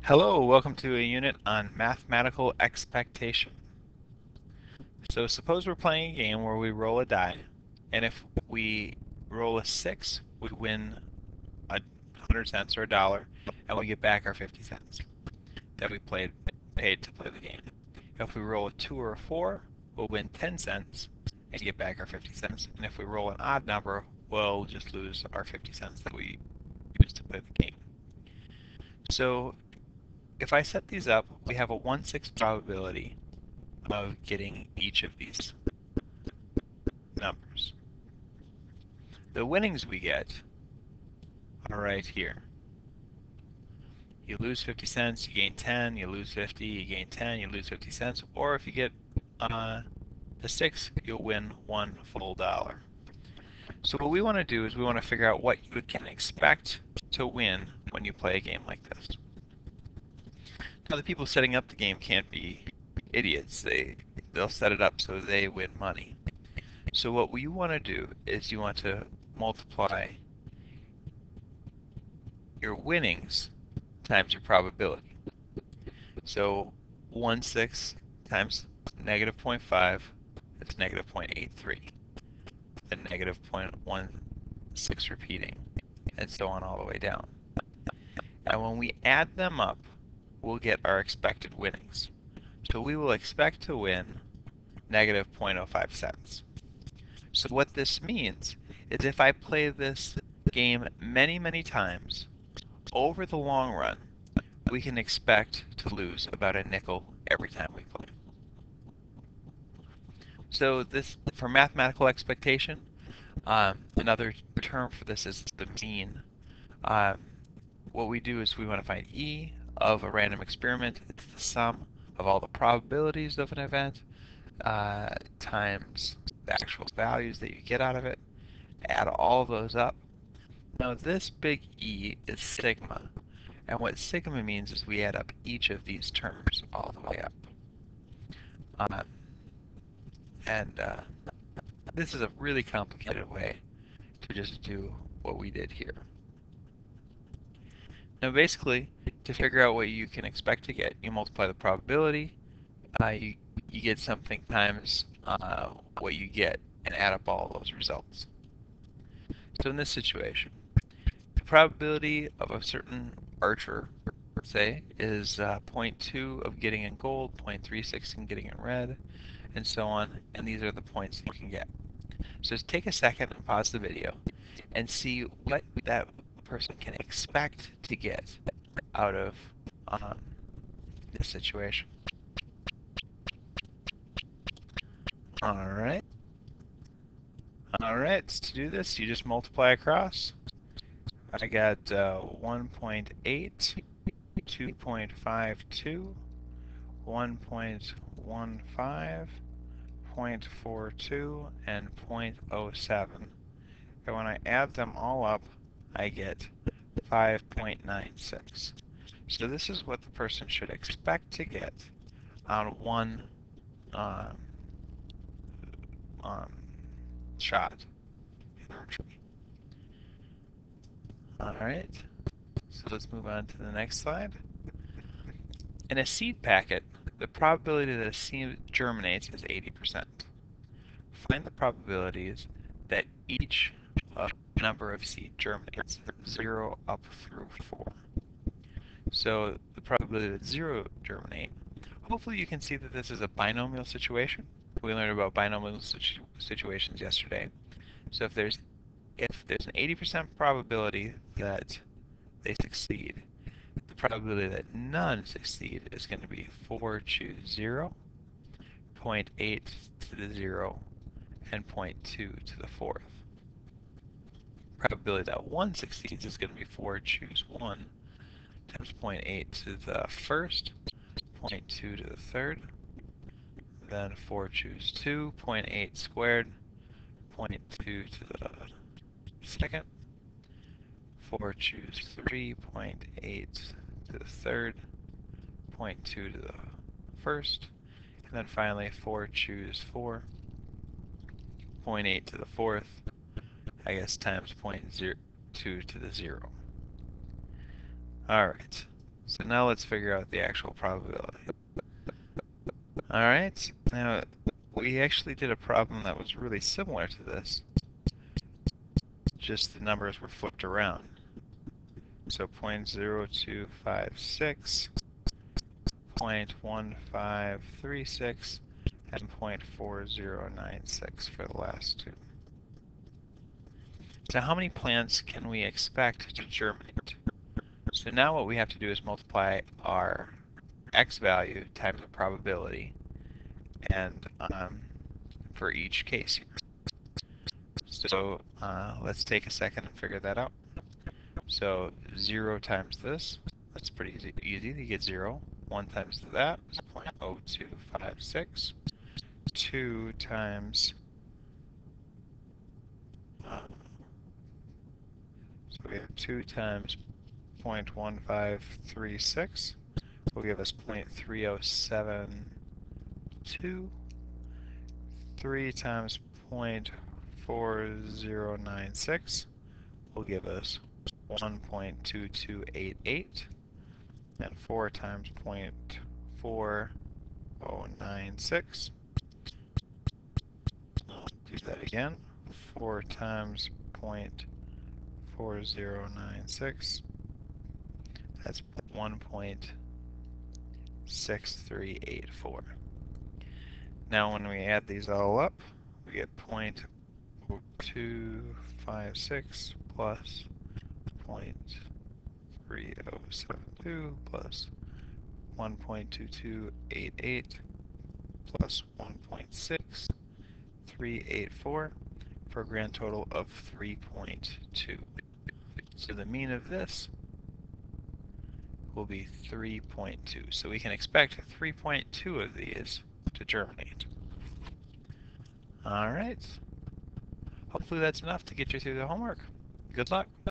Hello, welcome to a unit on mathematical expectation. So suppose we're playing a game where we roll a die, and if we roll a 6, we win 100 cents or $1, and we get back our 50 cents that we paid to play the game. If we roll a 2 or a 4, we'll win 10 cents and get back our 50 cents. And if we roll an odd number, we'll just lose our 50 cents that we used to play the game. So if I set these up, we have a 1/6 probability of getting each of these numbers. The winnings we get are right here. You lose 50 cents, you gain 10, you lose 50, you gain 10, you lose 50 cents, or if you get the 6, you'll win one full dollar. So what we want to do is we want to figure out what you can expect to win when you play a game like this. Now the people setting up the game can't be idiots. They'll set it up so they win money. So what you want to do is you want to multiply your winnings times your probability. So 1/6 times negative 0.5, that's negative 0.83. Then negative 0.16 repeating, and so on all the way down. Now when we add them up, we'll get our expected winnings. So we will expect to win negative 0.05 cents. So what this means is if I play this game many, many times, over the long run, we can expect to lose about a nickel every time we play. So this, for mathematical expectation, another term for this is the mean. What we do is we want to find E of a random experiment. It's the sum of all the probabilities of an event times the actual values that you get out of it. Add all of those up. Now this big E is sigma. And what sigma means is we add up each of these terms all the way up. This is a really complicated way to just do what we did here. Now basically, to figure out what you can expect to get, you multiply the probability, you get something times what you get, and add up all those results. So in this situation, the probability of a certain archer, say, is 0.2 of getting in gold, 0.36 in getting in red, and so on, and these are the points you can get. So just take a second and pause the video and see what that person can expect to get out of this situation. Alright. Alright, to do this, you just multiply across. I got 1.8, 2.52, 1.15, 0.42, and 0.07. And when I add them all up, I get 5.96. So this is what the person should expect to get on one shot in archery. Alright, so let's move on to the next slide. In a seed packet, the probability that a seed germinates is 80%. Find the probabilities that each number of seed germinates, 0 up through 4. So the probability that 0 germinate, hopefully you can see that this is a binomial situation. We learned about binomial situations yesterday. So if there's an 80% probability that they succeed, the probability that none succeed is going to be 4 choose 0, 0.8 to the 0, and 0.2 to the 4th. Probability that 1 succeeds is going to be 4 choose 1 times 0.8 to the 1st, 0.2 to the 3rd, then 4 choose 2, 0.8 squared, 0.2 to the 2nd, 4 choose 3, 0.8 to the 3rd, 0.2 to the 1st, and then finally 4 choose 4, 0.8 to the 4th, I guess times 0.02 to the 0. Alright, So now let's figure out the actual probability. Alright, now we actually did a problem that was really similar to this, just the numbers were flipped around. So 0.0256, 0.1536, and 0.4096 for the last two. So how many plants can we expect to germinate? So now what we have to do is multiply our x value times the probability, and for each case here. So let's take a second and figure that out. So 0 times this, that's pretty easy. You get 0. 1 times that is 0.0256. 2 times, so we have 2 times 0.1536 will give us 0.3072. 3 times 0.4096 will give us 1.2288, and 4 times 0.4096. Do that again. 4 times 0.4096. That's 1.6384. Now when we add these all up, we get 0.256 plus 0.3072 plus 1.2288 plus 1.6384 for a grand total of 3.2. So the mean of this will be 3.2. So we can expect 3.2 of these to germinate. All right. Hopefully that's enough to get you through the homework. Good luck.